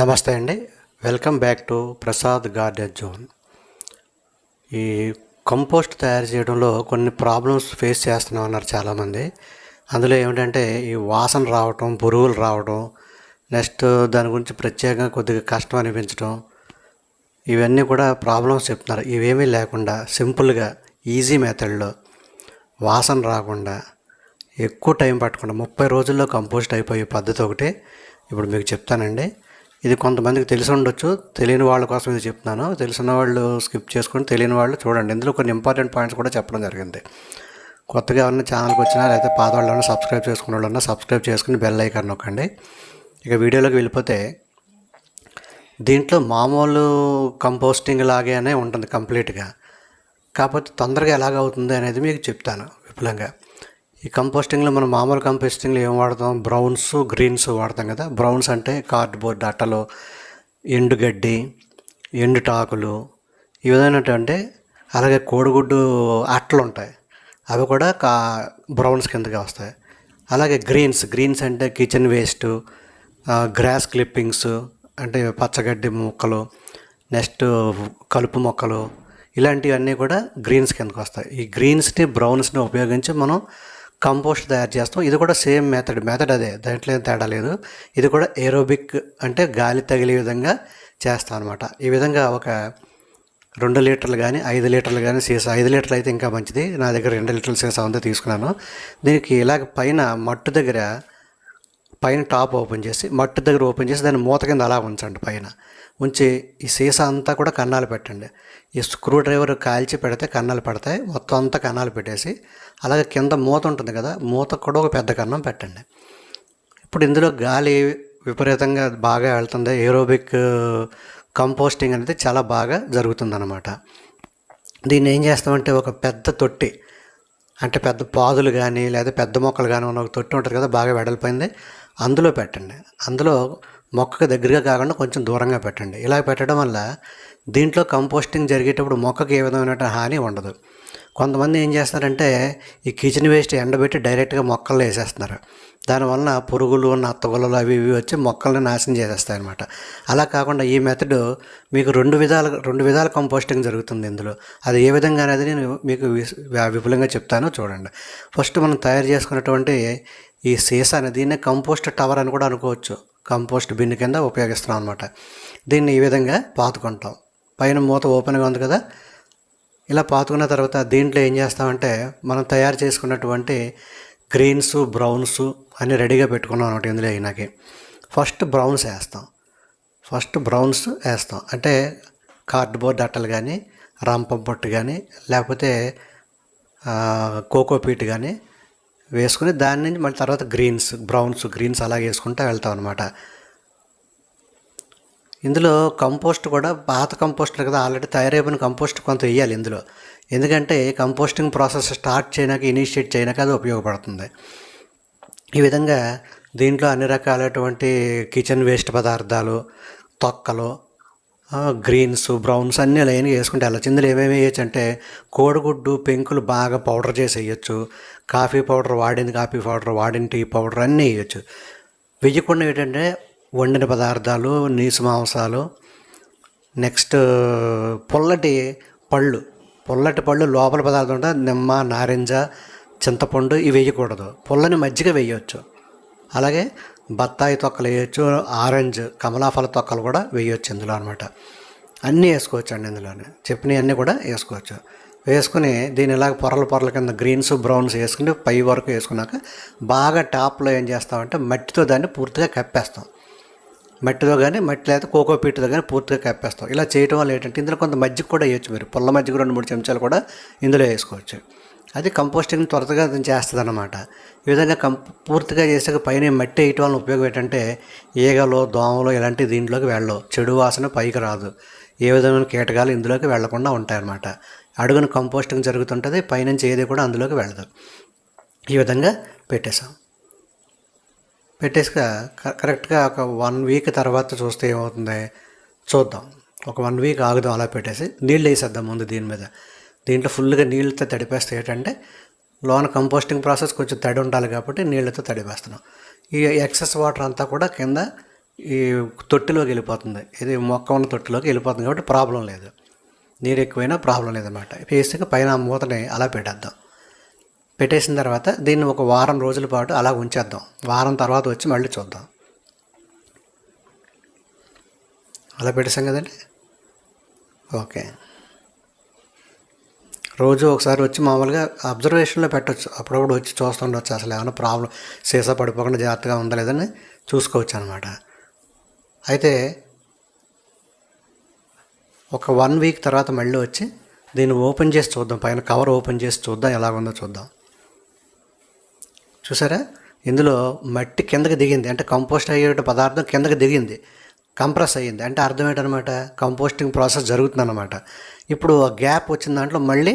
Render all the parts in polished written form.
నమస్తే అండి. Welcome back to Prasad garden zone. ఈ కంపోస్ట్ తయారు చేయడంలో కొన్ని ప్రాబ్లమ్స్ ఫేస్ చేస్తున్నాం అన్నారు చాలామంది. అందులో ఏమిటంటే ఈ వాసన రావటం, పురుగులు రావడం, నెక్స్ట్ దాని గురించి ప్రత్యేకంగా కొద్దిగా కష్టం అనిపించడం, ఇవన్నీ కూడా ప్రాబ్లమ్స్ చెప్తున్నారు. ఇవేమీ లేకుండా సింపుల్గా ఈజీ మెథడ్లో వాసన రాకుండా ఎక్కువ టైం పట్టకుండా 30 రోజుల్లో కంపోస్ట్ అయిపోయే పద్ధతి ఒకటి ఇప్పుడు మీకు చెప్తానండి. ఇది కొంతమందికి తెలిసి ఉండొచ్చు, తెలియని వాళ్ళ కోసం ఇది చెప్తున్నాను. తెలిసిన వాళ్ళు స్కిప్ చేసుకొని తెలియని వాళ్ళు చూడండి. ఇందులో కొన్ని ఇంపార్టెంట్ పాయింట్స్ కూడా చెప్పడం జరిగింది. కొత్తగా ఎవరైనా ఛానల్కి వచ్చినా లేకపోతే పాత వాళ్ళన్నా సబ్స్క్రైబ్ చేసుకున్న వాళ్ళన్నా సబ్స్క్రైబ్ చేసుకుని బెల్ ఐకాన్ నొక్కండి. ఇక వీడియోలోకి వెళ్ళిపోతే దీంట్లో మామూలు కంపోస్టింగ్ లాగానే ఉంటుంది కంప్లీట్గా. కాకపోతే తొందరగా ఎలాగవుతుంది అనేది మీకు చెప్తాను విపులంగా. ఈ కంపోస్టింగ్లో మనం మామూలు కంపోస్టింగ్లో ఏం వాడతాం? బ్రౌన్స్, గ్రీన్స్ వాడతాం కదా. బ్రౌన్స్ అంటే కార్డ్బోర్డ్ అట్టలు, ఎండుగడ్డి, ఎండుటాకులు, ఈ విధమైనటువంటి, అలాగే కోడిగుడ్డు అట్టలు ఉంటాయి, అవి కూడా బ్రౌన్స్ కిందకి వస్తాయి. అలాగే గ్రీన్స్ అంటే కిచెన్ వేస్ట్, గ్రాస్ క్లిప్పింగ్స్ అంటే పచ్చగడ్డి మొక్కలు, నెక్స్ట్ కలుపు మొక్కలు, ఇలాంటివన్నీ కూడా గ్రీన్స్ కిందకి వస్తాయి. ఈ గ్రీన్స్ని బ్రౌన్స్ని ఉపయోగించి మనం కంపోస్ట్ తయారు చేస్తాం. ఇది కూడా సేమ్ మెథడ్ అదే, దాంట్లో ఏం తేడా లేదు. ఇది కూడా ఏరోబిక్ అంటే గాలి తగిలే విధంగా చేస్తాం అనమాట. ఈ విధంగా ఒక 2 లీటర్లు కానీ 5 లీటర్లు కానీ సీసా, 5 లీటర్లు అయితే ఇంకా మంచిది, నా దగ్గర 2 లీటర్ల సీసా ఉందో తీసుకున్నాను. దీనికి ఇలాగ పైన టాప్ ఓపెన్ చేసి మట్టు దగ్గర ఓపెన్ చేసి దాన్ని మూత కింద అలా ఉంచండి. పైన ఉంచి ఈ సీసా అంతా కూడా కన్నాలు పెట్టండి. ఈ స్క్రూ డ్రైవర్ కాల్చి పెడితే కన్నాలు పడతాయి. మొత్తం అంతా కన్నాలు పెట్టేసి అలాగే కింద మూత ఉంటుంది కదా, మూత కూడా ఒక పెద్ద కన్నం పెట్టండి. ఇప్పుడు ఇందులో గాలి విపరీతంగా బాగా వెళ్తుంది. ఏరోబిక్ కంపోస్టింగ్ అనేది చాలా బాగా జరుగుతుందన్నమాట. దీన్ని ఏం చేస్తామంటే ఒక పెద్ద తొట్టి, అంటే పెద్ద పాదులు కానీ లేదా పెద్ద మొక్కలు కానీ ఉన్న ఒక తొట్టి ఉంటుంది కదా, బాగా వెడల్పోయింది, అందులో పెట్టండి. అందులో మొక్కకు దగ్గరగా కాకుండా కొంచెం దూరంగా పెట్టండి. ఇలా పెట్టడం వల్ల దీంట్లో కంపోస్టింగ్ జరిగేటప్పుడు మొక్కకి ఏ విధమైన హాని ఉండదు. కొంతమంది ఏం చేస్తారంటే ఈ కిచెన్ వేస్ట్ ఎండబెట్టి డైరెక్ట్గా మొక్కల్లో వేసేస్తున్నారు. దానివల్ల పురుగులు, నత్తగుల్లలు అవి ఇవి వచ్చి మొక్కల్ని నాశనం చేసేస్తాయి అన్నమాట. అలా కాకుండా ఈ మెథడ్ మీకు రెండు విధాల కంపోస్టింగ్ జరుగుతుంది ఇందులో. అది ఏ విధంగా అనేది నేను మీకు విపులంగా చెప్తాను చూడండి. ఫస్ట్ మనం తయారు చేసుకున్నటువంటి ఈ సీసా అనేది దీన్ని కంపోస్ట్ టవర్ అని కూడా అనుకోవచ్చు. కంపోస్ట్ బిన్ కింద ఉపయోగిస్తున్నాం అనమాట. దీన్ని ఈ విధంగా పాతుకుంటాం. పైన మూత ఓపెన్గా ఉంది కదా, ఇలా పాతుకున్న తర్వాత దీంట్లో ఏం చేస్తామంటే మనం తయారు చేసుకున్నటువంటి గ్రీన్స్, బ్రౌన్స్ అన్నీ రెడీగా పెట్టుకున్నాం అనమాట. ఇందులో అయినాకి ఫస్ట్ బ్రౌన్స్ వేస్తాం. అంటే కార్డ్బోర్డ్ అట్టలు కానీ, రంపం పొట్టు కానీ, లేకపోతే కోకోపీట్ కానీ వేసుకుని దాని నుంచి మళ్ళీ తర్వాత బ్రౌన్స్ అలాగే వేసుకుంటూ వెళ్తాం అనమాట. ఇందులో కంపోస్ట్ కూడా పాత కంపోస్ట్ కదా, ఆల్రెడీ తయారైపోయిన కంపోస్ట్ కొంత వేయాలి ఇందులో. ఎందుకంటే కంపోస్టింగ్ ప్రాసెస్ ఇనిషియేట్ చేయడానికి అది ఉపయోగపడుతుంది. ఈ విధంగా దీంట్లో అన్ని రకాలైనటువంటి కిచెన్ వేస్ట్ పదార్థాలు, తొక్కలు, గ్రీన్స్, బ్రౌన్స్ అన్నీ లైన్గా వేసుకుంటే వెళ్ళచ్చు. ఇందులో ఏమేమి వేయచ్చు అంటే కోడిగుడ్డు పెంకులు బాగా పౌడర్ చేసి వేయచ్చు, కాఫీ పౌడర్ వాడిన టీ పౌడర్ అన్నీ వేయచ్చు. వేయకుండా ఏంటంటే వండిన పదార్థాలు, నీసు మాంసాలు, నెక్స్ట్ పుల్లటి పళ్ళు లోపల పదార్థం ఉంటుంది, నిమ్మ, నారింజ, చింతపండు, ఇవి వేయకూడదు. పుల్లని మజ్జిగ వేయవచ్చు. అలాగే బత్తాయి తొక్కలు వేయచ్చు, ఆరెంజ్, కమలాఫల తొక్కలు కూడా వేయవచ్చు ఇందులో అనమాట. అన్నీ వేసుకోవచ్చు అండి. ఇందులోనే చెప్పినవి అన్నీ కూడా వేసుకోవచ్చు. వేసుకుని దీని ఇలాగ పొరల కింద గ్రీన్స్, బ్రౌన్స్ వేసుకుని పై వరకు వేసుకున్నాక బాగా టాప్లో ఏం చేస్తామంటే మట్టితో దాన్ని పూర్తిగా కప్పేస్తాం. మట్టితో కానీ లేదా కోకోపీట్తో కానీ పూర్తిగా కప్పేస్తాం. ఇలా చేయడం వల్ల ఏంటంటే ఇందులో కొంత మజ్జిగ కూడా వేయచ్చు. మీరు పుల్ల మజ్జిగ 2-3 చెంచాలు కూడా ఇందులో వేసుకోవచ్చు. అది కంపోస్టింగ్ త్వరగా చేస్తుంది అన్నమాట. ఈ విధంగా పూర్తిగా చేసాక పైన మట్టి వేయటం వల్ల ఉపయోగం ఏంటంటే ఈగలు, దోమలు ఇలాంటి దీంట్లోకి వెళ్ళవు, చెడు వాసన పైకి రాదు, ఏ విధమైన కీటకాలు ఇందులోకి వెళ్లకుండా ఉంటాయన్నమాట. అడుగున కంపోస్టింగ్ జరుగుతుంటుంది, పైనుంచి ఏది కూడా అందులోకి వెళ్ళదు. ఈ విధంగా పెట్టేసాక కరెక్ట్గా ఒక 1 వీక్ తర్వాత చూస్తే ఏమవుతుంది చూద్దాం. ఒక 1 వీక్ ఆగుదాం. అలా పెట్టేసి నీళ్ళు వేసేద్దాం ముందు దీంట్లో ఫుల్గా నీళ్ళతో తడిపేస్తే ఏంటంటే లోన కంపోస్టింగ్ ప్రాసెస్ కొంచెం తడి ఉండాలి కాబట్టి నీళ్ళతో తడిపేస్తున్నాం. ఈ ఎక్సెస్ వాటర్ అంతా కూడా కింద ఈ తొట్టిలోకి వెళ్ళిపోతుంది. ఇది మొక్క ఉన్న తొట్టిలోకి వెళ్ళిపోతుంది కాబట్టి ప్రాబ్లం లేదు. నీరు ఎక్కువైనా ప్రాబ్లం లేదన్నమాట. వేసాక పైన మూతని అలా పెట్టేద్దాం. పెట్టేసిన తర్వాత దీన్ని ఒక వారం రోజుల పాటు అలా ఉంచేద్దాం. వారం తర్వాత వచ్చి మళ్ళీ చూద్దాం. అలా పెట్టేసాం కదండి. ఓకే, రోజు ఒకసారి వచ్చి మామూలుగా అబ్జర్వేషన్లో పెట్టవచ్చు. అప్పుడప్పుడు వచ్చి చూస్తుండొచ్చు, అసలు ఏమైనా ప్రాబ్లం సీసా పడిపోకుండా జాగ్రత్తగా ఉందా లేదని చూసుకోవచ్చు అనమాట. అయితే ఒక 1 వీక్ తర్వాత మళ్ళీ వచ్చి దీన్ని ఓపెన్ చేసి చూద్దాం. పైన కవర్ ఓపెన్ చేసి చూద్దాం ఎలాగుందో చూద్దాం. చూసారా, ఇందులో మట్టి కిందకి దిగింది, అంటే కంపోస్ట్ అయ్యే పదార్థం కిందకి దిగింది, కంప్రెస్ అయ్యింది. అంటే అర్థం ఏంటనమాట, కంపోస్టింగ్ ప్రాసెస్ జరుగుతుందన్నమాట. ఇప్పుడు గ్యాప్ వచ్చిన దాంట్లో మళ్ళీ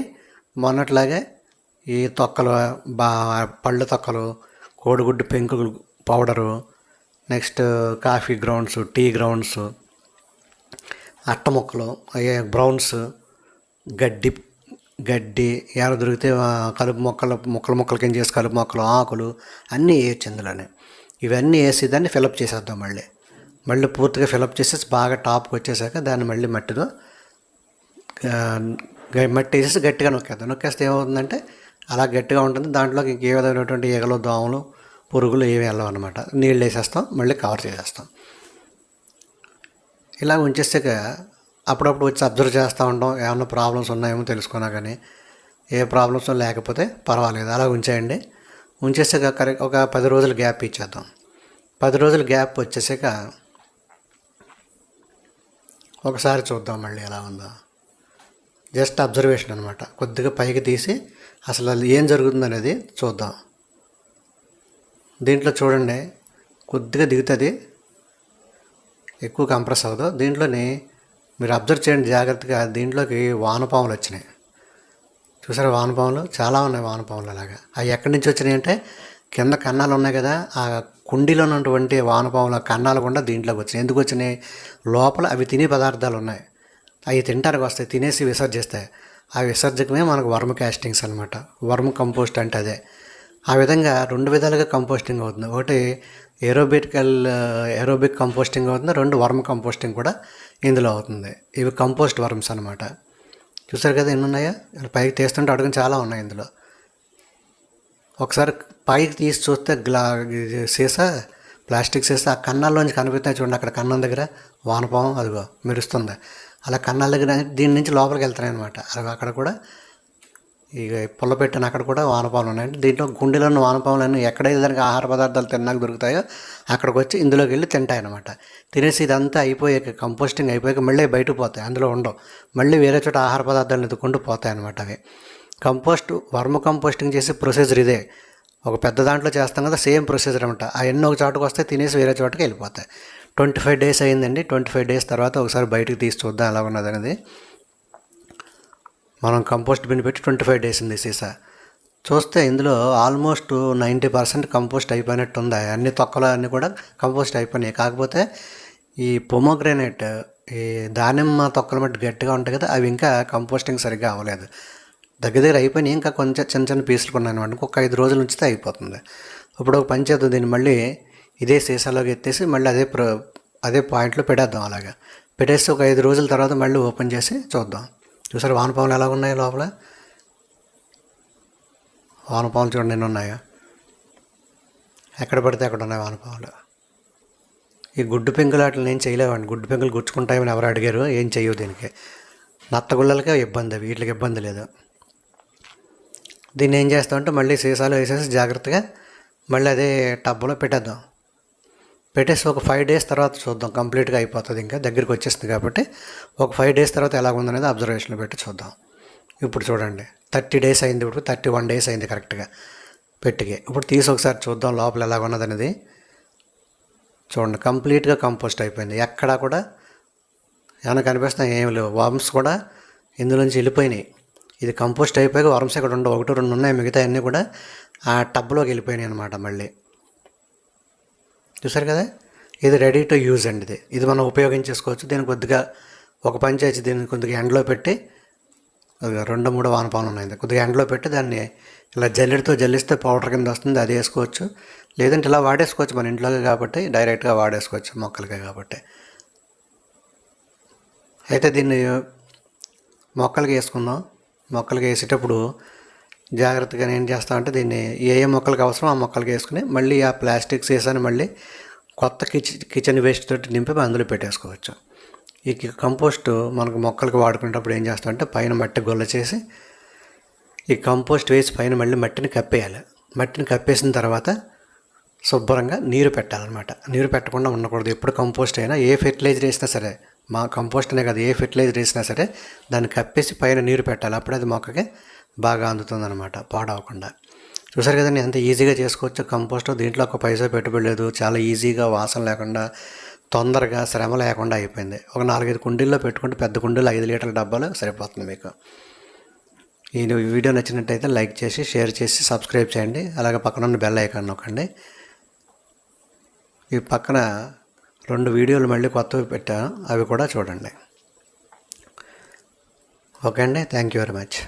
మొన్నట్లాగే ఈ తొక్కలు, పళ్ళు తొక్కలు, కోడిగుడ్డు పెంకులు powder, next coffee grounds, tea grounds, అట్ట ముక్కలు, బ్రౌన్స్, గడ్డి ఏమైనా దొరికితే కలుపు ముక్కలు కింద చేసి కలుపు మొక్కలు, ఆకులు అన్నీ వేయచ్చు ఇందులోనే. ఇవన్నీ వేసి దాన్ని ఫిలప్ చేసేద్దాం. మళ్ళీ పూర్తిగా ఫిలప్ చేసేసి బాగా టాప్కి వచ్చేసాక దాన్ని మళ్ళీ మట్టితో మట్టి వేసేసి గట్టిగా నొక్కేద్దాం. నొక్కేస్తే ఏమవుతుందంటే అలా గట్టిగా ఉంటుంది. దాంట్లోకి ఏ విధమైనటువంటి ఈగలు, దోమలు, పురుగులు ఏమి వెళ్ళవు అనమాట. నీళ్ళు వేసేస్తాం, మళ్ళీ కవర్ చేసేస్తాం. ఇలా ఉంచేసాక అప్పుడప్పుడు వచ్చి అబ్జర్వ్ చేస్తూ ఉంటాం. ఏమన్నా ప్రాబ్లమ్స్ ఉన్నాయేమో తెలుసుకున్నా కానీ ఏ ప్రాబ్లమ్స్ లేకపోతే పర్వాలేదు, అలా ఉంచేయండి. ఉంచేసాక ఒక 10 రోజులు గ్యాప్ ఇచ్చేద్దాం. 10 రోజులు గ్యాప్ వచ్చేసాక ఒకసారి చూద్దాం మళ్ళీ ఎలా ఉందో. జస్ట్ అబ్జర్వేషన్ అనమాట. కొద్దిగా పైకి తీసి అసలు ఏం జరుగుతుందనేది చూద్దాం. దీంట్లో చూడండి, కొద్దిగా దిగుతుంది, ఎక్కువ కంప్రెస్ అవ్వదు. దీంట్లోని మీరు అబ్జర్వ్ చేయండి జాగ్రత్తగా. దీంట్లోకి వానపాములు వచ్చినాయి. చూసారా, వానపాములు చాలా ఉన్నాయి. వానపాములు అలాగా అవి ఎక్కడి నుంచి వచ్చినాయి అంటే కింద కన్నాలు ఉన్నాయి కదా, ఆ కుండీలో ఉన్నటువంటి వానపాముల కన్నాలు కూడా దీంట్లోకి వచ్చినాయి. ఎందుకు వచ్చినాయి, లోపల అవి తినే పదార్థాలు ఉన్నాయి. అవి తింటానికి వస్తాయి, తినేసి విసర్జిస్తాయి. ఆ విసర్జకమే మనకు వర్మ కాస్టింగ్స్ అనమాట. వర్మ కంపోస్ట్ అంటే అదే. ఆ విధంగా 2 విధాలుగా కంపోస్టింగ్ అవుతుంది. ఒకటి ఏరోబిక్ కంపోస్టింగ్ అవుతుంది, 2 వర్మ కంపోస్టింగ్ కూడా ఇందులో అవుతుంది. ఇవి కంపోస్ట్ వర్మ్స్ అనమాట. చూసారు కదా ఎన్ని ఉన్నాయో. పైకి తీస్తుంటే అడుగుని చాలా ఉన్నాయి ఇందులో. ఒకసారి పైకి తీసి చూస్తే సీసా, ప్లాస్టిక్ సీసా, ఆ కన్నాల్లోంచి కనిపిస్తాయి చూడండి. అక్కడ కన్నం దగ్గర వానపాము అదిగో మెరుస్తుంది. అలా కన్నాల దగ్గర దీని నుంచి లోపలికి వెళ్తున్నాయి అనమాట. అక్కడ కూడా ఇక పుల్ల పెట్టిన అక్కడ కూడా వానపాములు ఉన్నాయంటే దీంట్లో గుండెలో ఉన్న వానపాములన్నీ ఎక్కడైతే దానికి ఆహార పదార్థాలు తిన్నాక దొరుకుతాయో అక్కడికి వచ్చి ఇందులోకి వెళ్ళి తింటాయి అనమాట. తినేసి ఇదంతా అయిపోయాక, కంపోస్టింగ్ అయిపోయాక మళ్ళీ బయటకు పోతాయి, అందులో ఉండవు. మళ్ళీ వేరే చోట ఆహార పదార్థాలను ఎత్తుకుంటూ పోతాయి అనమాట. అవి వర్మ కంపోస్టింగ్ చేసే ప్రొసీజర్ ఇదే. ఒక పెద్ద దాంట్లో చేస్తాం కదా, సేమ్ ప్రొసీజర్ అనమాట. అవన్నీ ఒక చోటకు వస్తే తినేసి వేరే చోటకి వెళ్ళిపోతాయి. 25 డేస్ అయిందండి. 25 డేస్ తర్వాత ఒకసారి బయటకు తీసి చూద్దాం ఎలా ఉన్నది అనేది. మనం కంపోస్ట్ బిన్ పెట్టి 25 డేస్ ఉంది సీసా. చూస్తే ఇందులో ఆల్మోస్ట్ 90% కంపోస్ట్ అయిపోయినట్టు ఉంది. అన్ని తొక్కలు అన్నీ కూడా కంపోస్ట్ అయిపోయినాయి. కాకపోతే ఈ పొమోగ్రానేట్, ఈ దానిమ్మ తొక్కలు మట్టి గట్టిగా ఉంటాయి కదా, అవి ఇంకా కంపోస్టింగ్ సరిగ్గా అవ్వలేదు. దగ్గర అయిపోయినాయి. ఇంకా కొంచెం చిన్న చిన్న పీసులు ఉన్నాయి అనమాట. ఇంకొక 5 రోజులు ఉంచితే అయిపోతుంది. ఇప్పుడు ఒక పని చేద్దాం, దీన్ని మళ్ళీ ఇదే సీసాలోకి ఎత్తేసి మళ్ళీ అదే పాయింట్లో పెట్టేద్దాం. అలాగా పెట్టేసి ఒక 5 రోజుల తర్వాత మళ్ళీ ఓపెన్ చేసి చూద్దాం. చూసారు వానపాములు ఎలా ఉన్నాయి లోపల. వానపాములు చూడండి ఎన్ని ఉన్నాయో. ఎక్కడ పడితే అక్కడ ఉన్నాయి వానపాములు. ఈ గుడ్డు పెంకులు వాటిని ఏం చేయలేవండి. గుడ్డు పెంకులు గుచ్చుకుంటాయని ఎవరు అడిగారు, ఏం చేయవు దీనికి. నత్తగుళ్ళలకే ఇబ్బంది, వీటికి ఇబ్బంది లేదు. దీన్ని ఏం చేస్తామంటే మళ్ళీ సీసాలో వేసేసి జాగ్రత్తగా మళ్ళీ అదే టబ్లో పెట్టేద్దాం. పెట్టేసి ఒక 5 డేస్ తర్వాత చూద్దాం. కంప్లీట్గా అయిపోతుంది, ఇంకా దగ్గరికి వచ్చేస్తుంది కాబట్టి ఒక 5 డేస్ తర్వాత ఎలా ఉందనేది అబ్జర్వేషన్లో పెట్టి చూద్దాం. ఇప్పుడు చూడండి 30 డేస్ అయింది. ఇప్పుడు 31 డేస్ అయింది కరెక్ట్గా పెట్టికి. ఇప్పుడు తీసి ఒకసారి చూద్దాం లోపల ఎలా ఉన్నదనేది. చూడండి, కంప్లీట్గా కంపోస్ట్ అయిపోయింది. ఎక్కడా కూడా ఏమైనా కనిపిస్తున్నాయి ఏమి లేవు. వర్మ్స్ కూడా ఇందులోంచి వెళ్ళిపోయినాయి. ఇది కంపోస్ట్ అయిపోయాక వర్మ్స్ ఇక్కడ ఉండవు, 1-2 ఉన్నాయి. మిగతా అన్నీ కూడా ఆ టబ్లోకి వెళ్ళిపోయినాయి అనమాట. మళ్ళీ చూసారు కదా, ఇది రెడీ టు యూజ్ అండి. ఇది మనం ఉపయోగించేసుకోవచ్చు. దీన్ని కొద్దిగా ఒక పని చేసి దీన్ని కొద్దిగా ఎండలో పెట్టి, 2-3 వానపాములు ఉన్నాయి, కొద్దిగా ఎండలో పెట్టి దాన్ని ఇలా జల్లెడతో జల్లిస్తే పౌడర్ కింద వస్తుంది, అది వేసుకోవచ్చు. లేదంటే ఇలా వాడేసుకోవచ్చు, మన ఇంట్లోకి కాబట్టి డైరెక్ట్గా వాడేసుకోవచ్చు మొక్కలకే కాబట్టి. అయితే దీన్ని మొక్కలకి వేసుకుందాం. మొక్కలకి వేసేటప్పుడు జాగ్రత్తగా ఏం చేస్తామంటే దీన్ని ఏ మొక్కలకి అవసరం ఆ మొక్కలకి వేసుకుని మళ్ళీ ఆ ప్లాస్టిక్ సీసాని మళ్ళీ కొత్త కిచెన్ వేస్ట్ తోటి నింపి అందులో పెట్టేసుకోవచ్చు. ఈ కంపోస్ట్ మనకు మొక్కలకి వాడుకునేటప్పుడు ఏం చేస్తామంటే పైన మట్టి గొల్ల చేసి ఈ కంపోస్ట్ వేసి పైన మళ్ళీ మట్టిని కప్పేయాలి. మట్టిని కప్పేసిన తర్వాత శుభ్రంగా నీరు పెట్టాలన్నమాట. నీరు పెట్టకుండా ఉండకూడదు. ఎప్పుడు కంపోస్ట్ అయినా ఏ ఫెర్టిలైజర్ వేసినా సరే, మా కంపోస్ట్ అనే కాదు, ఏ ఫెర్టిలైజర్ వేసినా సరే దాన్ని కప్పేసి పైన నీరు పెట్టాలి. అప్పుడు అది మొక్కకి బాగా అందుతుందన్నమాట, పాడవకుండా. చూసారు కదండి ఎంత ఈజీగా చేసుకోవచ్చు కంపోస్ట్. దీంట్లో ఒక పైసా పెట్టుబడి లేదు, చాలా ఈజీగా, వాసన లేకుండా, తొందరగా, శ్రమ లేకుండా అయిపోయింది. ఒక 4-5 కుండీల్లో పెట్టుకుంటే పెద్ద కుండీలు 5 లీటర్ల డబ్బాలు సరిపోతుంది మీకు. ఈ వీడియో నచ్చినట్టయితే లైక్ చేసి, షేర్ చేసి, సబ్స్క్రైబ్ చేయండి. అలాగే పక్కన ఉన్న బెల్ ఐకాన్ నొక్కండి. ఈ పక్కన 2 వీడియోలు మళ్ళీ కొత్తవి పెట్టాను, అవి కూడా చూడండి. ఓకే అండి, థ్యాంక్ యూ వెరీ మచ్.